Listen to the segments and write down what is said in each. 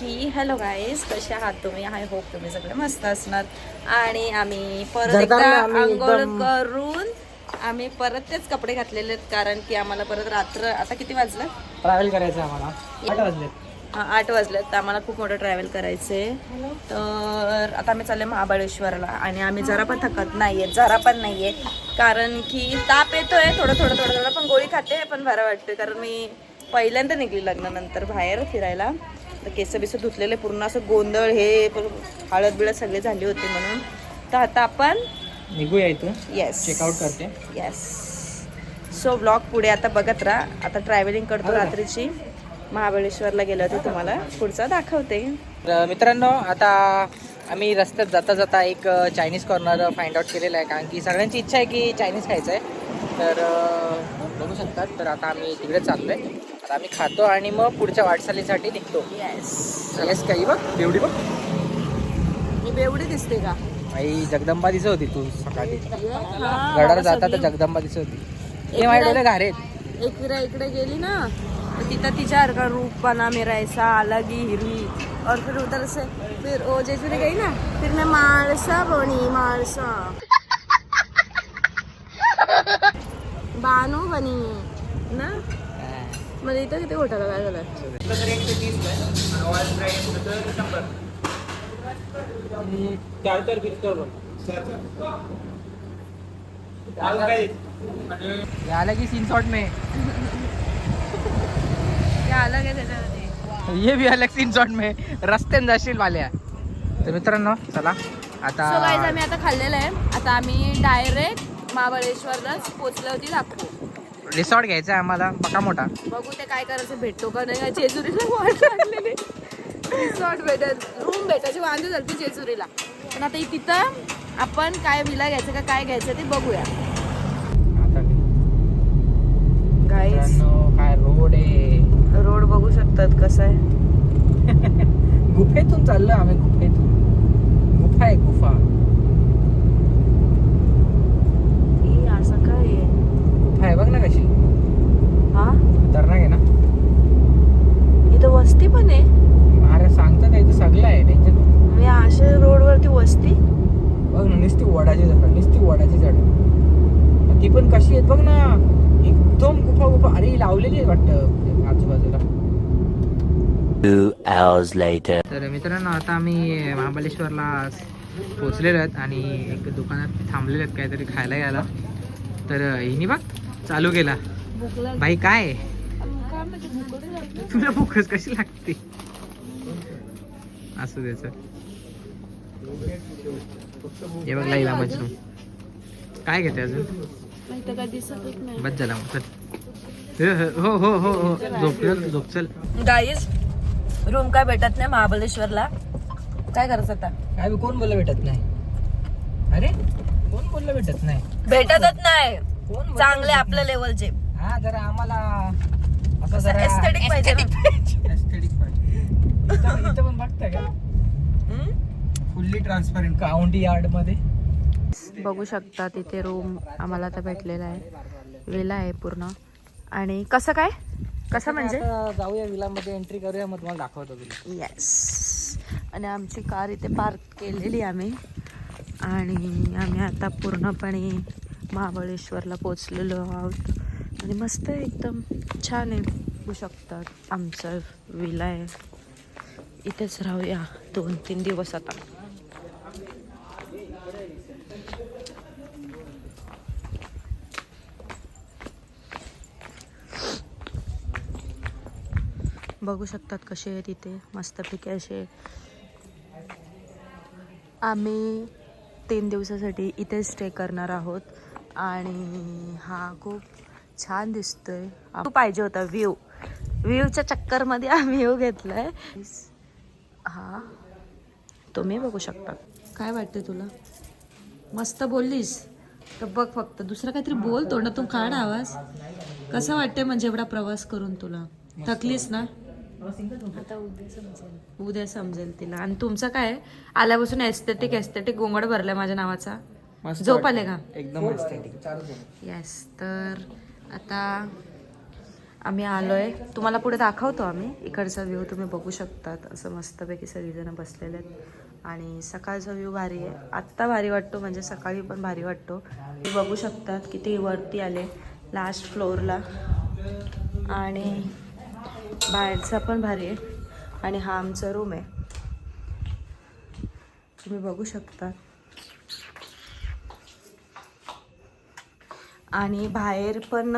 की hello guys, कसे आहात तुम्ही? आय होप तुम्ही सगळे मस्त असणार. आणि आम्ही परत एकदा आंघोळ करून आम्ही परत तेच कपडे घातलेले आहेत, कारण की आम्हाला परत रात्र आता किती वाजलं ट्रॅव्हल करायचं आम्हाला 8 वाजले. 8 वाजलेत, तर आम्हाला खूप मोठं ट्रॅव्हल करायचं आहे. तर आता आम्ही चालले महाबळेश्वरला आणि आम्ही जरा पण थकत नाहीये, जरा पण नाहीये, कारण की ताप येतोय थोडं थोडं थोडं थोडं, पण गोळी खाते पण बरं वाटते. कारण मी पहिल्यांदा निघली लग्नानंतर बाहेर फिरायला, तर केस बिस धुतलेले पूर्ण असं गोंधळ हे हळद बिळद सगळे झाली होती म्हणून. तर आता आपण निघूया इथून. येस चेकआउट करते. येस. सो ब्लॉग पुढे आता बघत राहा. आता ट्रॅव्हलिंग करतो रात्रीची, महाबळेश्वरला गेलं होते, तुम्हाला पुढचा दाखवते. तर मित्रांनो, आता आम्ही रस्त्यात जाता जाता एक चायनीज कॉर्नर फाइंड आउट केलेला आहे, कारण की सगळ्यांची इच्छा आहे की चायनीज खायचं आहे. तर बघू शकतात. तर आता आम्ही तिकडे चाललोय. आता आम्ही खातो आणि मग पुढच्या वाटचालीसाठी निघतो. येस. येस काही बघ, एवढी बघ, मी बेवडी दिसते का? आई जगदंबा दिसत होती तू सकाळी. हा, गडावर जाता तर जगदंबा दिसत होती. हे माझे डोळे घारेत. एकविरा इकडे गेली ना, तर तिथं तिच्यासारखा रूप बना मेरा ऐसा अलग ही हिरवी. और फिर उधर से फिर ओ जेजुरी गई ना, फिर मैं माळसा बनी, माळसा बानू बनी ना. मला इथं किती घोटाळा काय झाला. आला की सीन शॉट में ते अलग आहे त्याच्यामध्ये. ये भी अलग सीन शॉट में रस्त्यान जाशील वाल्या. तर मित्रांनो चला आता. सो गाईज, आम्ही आता खाल्लेलं आहे. आता आम्ही डायरेक्ट महाबळेश्वरलाच पोचलो होती दाखवू. रिसॉर्ट घ्यायचा आहे आम्हाला पका मोठा. बघू ते काय करायचं, भेटतो का नाही. जेजुरीला वाट लागलेली, रिसॉर्ट भेटत, रूम भेटायची वांदे झाली जेजुरीला. पण आता तिथं आपण काय विला घ्यायचं का काय घ्यायचं ते बघूया. आता गाईज, मित्रांनो, काय रोड आहे. रोड बघू शकतात कसं आहे. गुफेतून चाललो आम्ही, गुफेतून. गुफा आहे, गुफा. असं काय आहे? गुफा आहे बघ ना कशी. हा, खतरनाक आहे ना. इथं वस्ती पण आहे. अरे सांगतात इथं सगळं आहे, टेन्शन नको. मी अशा रोडवरती वस्ती बघ ना, नुसती वडाची झाडं, नुसती वडाची झाडं. ती पण कशी आहेत बघ ना, एकदम गुफा गुफा. अरे लावलेली आहे वाटतं आजूबाजूला. 2 hours later. तर मित्रांनो, आता आम्ही महाबळेश्वरला पोचलेलो आहेत आणि एक दुकानात थांबलेले आहेत काहीतरी खायला यायला. तर हिनी बघ चालू केला. भाई काय आहे? तुला भूकच कशी लागते? असू द्यायचं. हे बघ लाईला मजनू काय घेते अजून. बस झाला मग चल. हो हो हो हो, झोप चल. गाईज, रूम काय भेटत नाही महाबळेश्वरला. काय करायचं आता? काय कोण बोललं भेटत नाही? अरे कोण बोललं भेटत नाही? भेटतच नाही. कोण बोललं चांगले भेटत आपल्या नाही? लेवलचे. हा, जरा आम्हाला असं जरा एस्थेटिक पाहिजे ना. एस्थेटिक पाहिजे. इथं पण बघताय का, फुल्ली ट्रान्सपरंट काउंटी यार्ड मध्ये. बघू शकता तिथे रूम आम्हाला आता भेटलेला आहे. विला आहे पूर्ण. आणि कसं काय, कसं म्हणजे आता जाऊया विलामध्ये, एंट्री करूया, मग तुम्हाला दाखवतो तुला. येस. आणि आमची कार इथे पार्क केलेली आम्ही, आणि आम्ही आता पूर्णपणे महाबळेश्वरला पोचलेलो आहोत. आणि मस्त आहे, एकदम छान आहे. बघू शकतात आमचं विला आहे. इथेच राहूया 2-3 दिवस आता. बघू शकतात कसे आहे तिथे मस्तपैकी असे. आम्ही 3 दिवसासाठी इथे स्टे करणार आहोत. आणि हा खूप छान दिसतोय. खूप पाहिजे होता व्ह्यूच्या चक्करमध्ये आम्ही व्ह्यू घेतलाय. हा तुम्ही बघू शकता. काय वाटतं तुला? मस्त बोललीस तर बघ, फक्त दुसरं काहीतरी बोल, तोंडातून काढ आवाज. कसं वाटतंय म्हणजे एवढा प्रवास करून? तुला थकलीस ना? आता उद्या समजेल तिला. आणि तुमचं काय, आल्यापासून एस्थेटिक गोंगड भरलाय माझ्या नावाचा. झोप आले का? एकदम एस्थेटिक. येस. तर आता आम्ही आलोय, तुम्हाला पुढे दाखवतो आम्ही. इकडचा व्ह्यू तुम्ही बघू शकतात. असं मस्तपैकी सगळीजण बसलेले आहेत आणि सकाळचा व्ह्यू भारी आहे. आत्ता भारी वाटतो म्हणजे सकाळी पण भारी वाटतो. तुम्ही बघू शकतात किती वरती आले लास्ट फ्लोअरला आणि बाहेरचा पण भारी आहे. आणि हा आमचा रूम आहे, तुम्ही बघू शकता. आणि बाहेर पण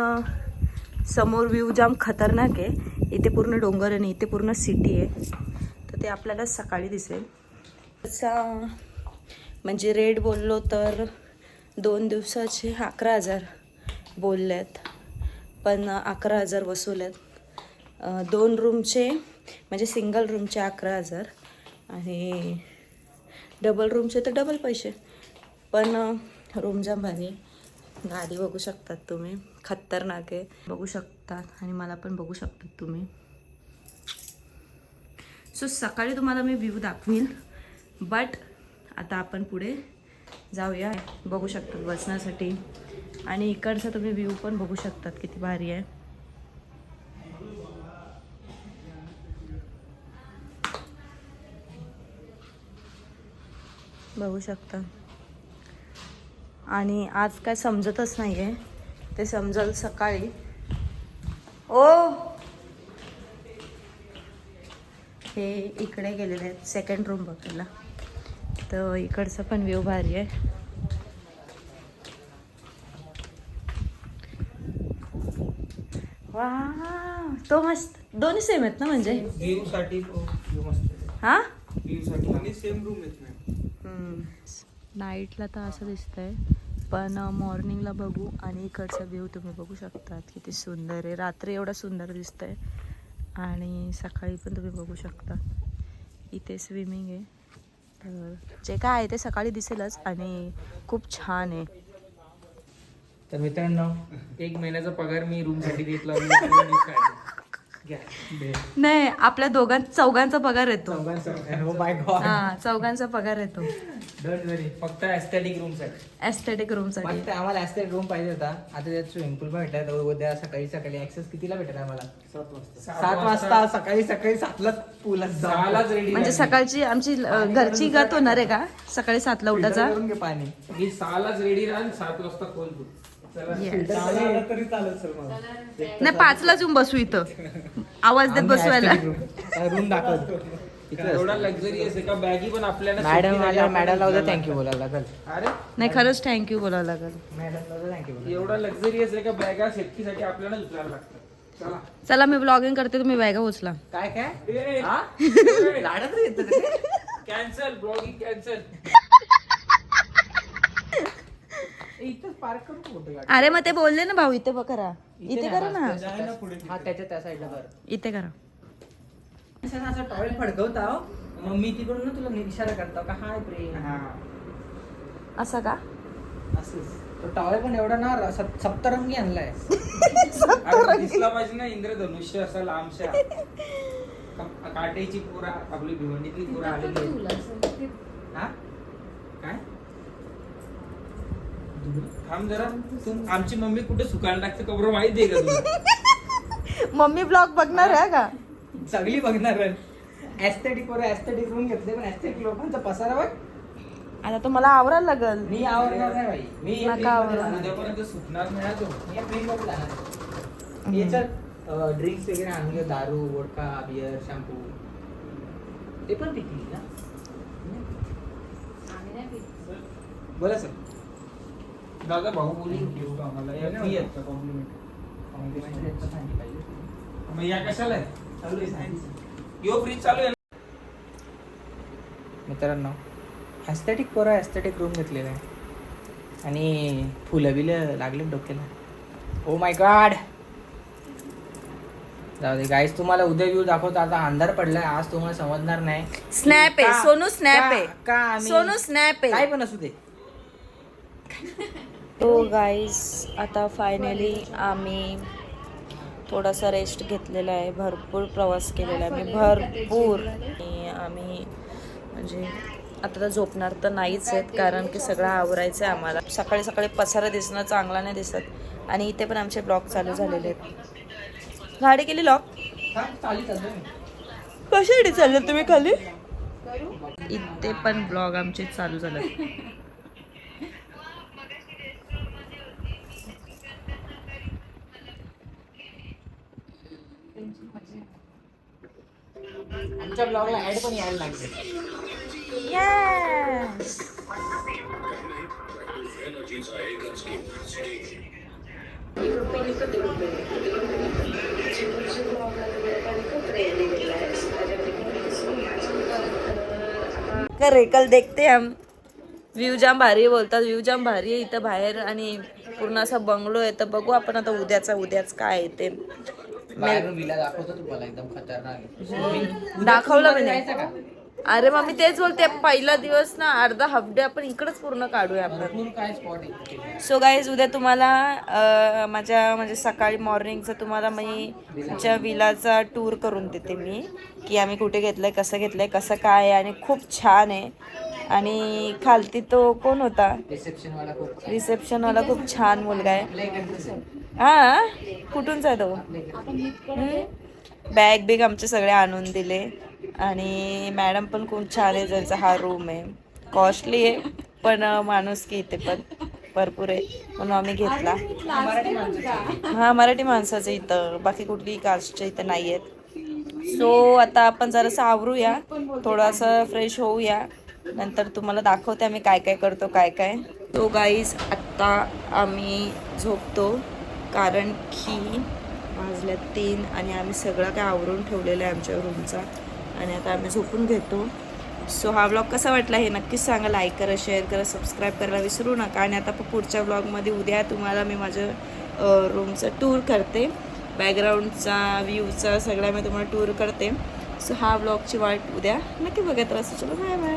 समोर व्ह्यू जाम खतरनाक आहे. इथे पूर्ण डोंगर आणि इथे पूर्ण सिटी आहे, तर ते आपल्याला सकाळी दिसेल. असा म्हणजे रेट बोललो तर 2 दिवसाचे 11,000 बोललेत, पण 11,000 वसूल आहेत. 2 रूमचे म्हणजे सिंगल रूमचे 11,000 आणि डबल रूमचे तर डबल पैसे. पण रूम जाम भारी आहे. गाडी बघू शकतात तुम्ही, खतरनाक आहे, बघू शकतात आणि मला पण बघू शकतात तुम्ही. सो सकाळी तुम्हाला मी व्ह्यू दाखवीन, बट आता आपण पुढे जाऊया. बघू शकतात बसण्यासाठी आणि इकडचा तुम्ही व्ह्यू पण बघू शकतात किती भारी आहे. बघू शकता. आणि आज काय समजतच नाही आहे, ते समजेल सकाळी. ओ हे इकडे गेलेले आहेत सेकंड रूम बघायला, तर इकडचा पण व्ह्यू भारी आहे. वा तो मस्त, दोन्ही सेम आहेत ना म्हणजे व्ह्यू साठी मस्त. हा व्ह्यू साठी आणि सेम रूम आहेत. नाईटला तर असं दिसतंय, पण मॉर्निंगला बघू. आणि इकडचा व्ह्यू तुम्ही बघू शकतात किती सुंदर आहे. रात्री एवढा सुंदर दिसतंय आणि सकाळी पण तुम्ही बघू शकता. इथे स्विमिंग आहे, तर जे काय आहे ते सकाळी दिसेलच आणि खूप छान आहे. तर मित्रांनो, 1 महिन्याचा पगार मी रूम साठी घेतला. नाही, आपल्या चौघांचा पगार येतो. Oh चौघांचा पगार येतो. फक्त एस्थेटिक रूम साठी. एस्थेटिक रूम साठी आम्हाला एस्थेटिक रूम पाहिजे होता. आता त्यात स्विमिंग पूल पण भेटला. तर उद्या सकाळी ऍक्सेस कितीला भेटेल आम्हाला? 7 वाजता. सकाळी 7ला पूल. 6लाच रेडी. म्हणजे सकाळची आमची घरची गत होणार आहे का सकाळी 7ला उठायचा? पाणी मी 6लाच रेडी राहा 7 वाजता खोल तू. तरी चालेल सर मला. नाही 5लाच येऊन बसू इथं, आवाज देत बसवायला. रूम दाखवतो. एवढा लक्झरियस आहे का? बॅगी पण आपल्याला मॅडमला उद्या थँक्यू बोलायला लागेल. अरे नाही खरंच थँक्यू बोलावं लागेल. मॅडमला उद्या थँक्यू. एवढा लक्झरियस आहे का? बॅगा सेफ्टीसाठी आपल्याला उचलायला लागतात. चला चला मी ब्लॉगिंग करते, तुम्ही बॅगा उचला. काय लाडत येत कॅन्सल, ब्लॉगिंग कॅन्सल. इथंच पार्क करू फोटो. अरे मग ते बोलले ना भाऊ, इथे करा, इथे करा ना. हा त्याच्या त्या साईडला कर. इथे करा. असं टॉवेल फडकवता मग मी तिकडून ना तुला इशारा करतो का हाय प्रेम. असं का? असंच तो टॉवेल पण एवढा ना सप्तरंगी आणलाय. अरे दिसला पाहिजे ना इंद्रधनुष्य असा लांबशा. काटेची पोरा आपली भिवंडीतली पोरा आलेली. हा काय थांब जरा. आमची मम्मी कुठे सुकायला टाकते कबर माहिती आहे का तुला? मम्मी ब्लॉग बघणार आहे का? सगळी बघणार. एस्थेटिक रूम घेतले, पण एस्थेटिक लोकांचा पसारा बघ. आता तुम्हाला आवरायला लागल. मी आवडणार नाही भाई. मी नका आवरा. उद्यापर्यंत सुकणार नाही हा तो. याच्यात ड्रिंक्स वगैरे आणले, दारू, वोडका, बियर, शॅम्पू ते पण पिकली ना. बोला सर. दादा भाऊ बोली घेऊ का आम्हाला? या फ्री आहेत का? कॉम्प्लिमेंट मग या कशाला आहे? चालू आहे यो फ्रीज चालू आहे. मित्रांनो, एस्थेटिक रूम घेतलेला आहे आणि फुलं बिलं लागले डोक्याला. Oh my God. जाऊ दे गाईस, तुम्हाला उद्या व्ह्यू दाखवतो. आता अंधार पडलाय, आज तुम्हाला समजणार नाही. स्नॅप आहे सोनू, स्नॅप आहे का सोनू, स्नॅप आहे. काय पण असू दे. तो गाईज आता फायनली आम्ही थोडासा रेस्ट घेतलेला आहे. भरपूर प्रवास केलेला आहे मी, भरपूर. आणि आम्ही म्हणजे आता तर झोपणार तर नाहीच आहेत, कारण की सगळं आवरायचं आहे आम्हाला. सकाळी सकाळी पसारा दिसणं चांगला नाही दिसत. आणि इथे पण आमचे ब्लॉग चालू झालेले आहेत. गाडी केली लॉक? हा चालेल चालतोय मी. कशासाठी चालले तुम्ही खाली? इथे पण ब्लॉग आमचे चालू झाले. आमच्या ब्लॉगला ऍड पण यायला लागते. करे कल देखते हम. व्ह्यू जाम भारी आहे बोलतात. व्ह्यू जाम भारी आहे इथं बाहेर आणि पूर्ण असा बंगलो आहे. तर बघू आपण आता उद्याच काय आहे ते. बाहेरून विला दाखवतो तुम्हाला एकदम खतरनाक आहे. दाखवलं मी जायचं का? अरे मग मी तेच बोलते पहिला दिवस ना अर्धा हाफ डे आपण इकडंच पूर्ण काढूया आपण. भरपूर काय स्पॉट आहे. सो गाईज उद्या तुम्हाला माझ्या म्हणजे सकाळी मॉर्निंगचं तुम्हाला मी तुमच्या विलाचा टूर करून देते मी की आम्ही कुठे घेतलंय, कसं घेतलंय, कसं काय आहे. आणि खूप छान आहे. आणि खालती तो कोण होता रिसेप्शनवाला खूप छान मुलगा आहे. हा कुठूनचा आहे तो? बॅग बिग आमचे सगळे आणून दिले. आणि मॅडम पण खूप छान आहे. ज्यांचा हा रूम आहे कॉस्टली आहे पण माणूस की इथे पण भरपूर आहे म्हणून आम्ही घेतला. हा मराठी माणसाचं इथं, बाकी कुठली कास्टच्या इथं नाही आहेत. सो आता आपण जरासं आवरूया, थोडंसं फ्रेश होऊया, नंतर तुम्हाला दाखवते आम्ही काय काय करतो काय काय. तो गाईज आत्ता आम्ही झोपतो कारण की वाजल्या 3 आणि आम्ही सगळं काय आवरून ठेवलेलं आहे आमच्या रूमचा आणि आता आम्ही झोपून घेतो. सो हा व्लॉग कसा वाटला हे नक्कीच सांगा. लाईक करा, शेअर करा, सबस्क्राईब करायला विसरू नका. आणि आता पुढच्या व्लॉगमध्ये उद्या तुम्हाला मी माझं रूमचा टूर करते, बॅकग्राऊंडचा व्ह्यूचा सगळ्या मी तुम्हाला टूर करते. सो हा व्लॉगची वाट उद्या नक्की बघत राहा. चलो बाय बाय.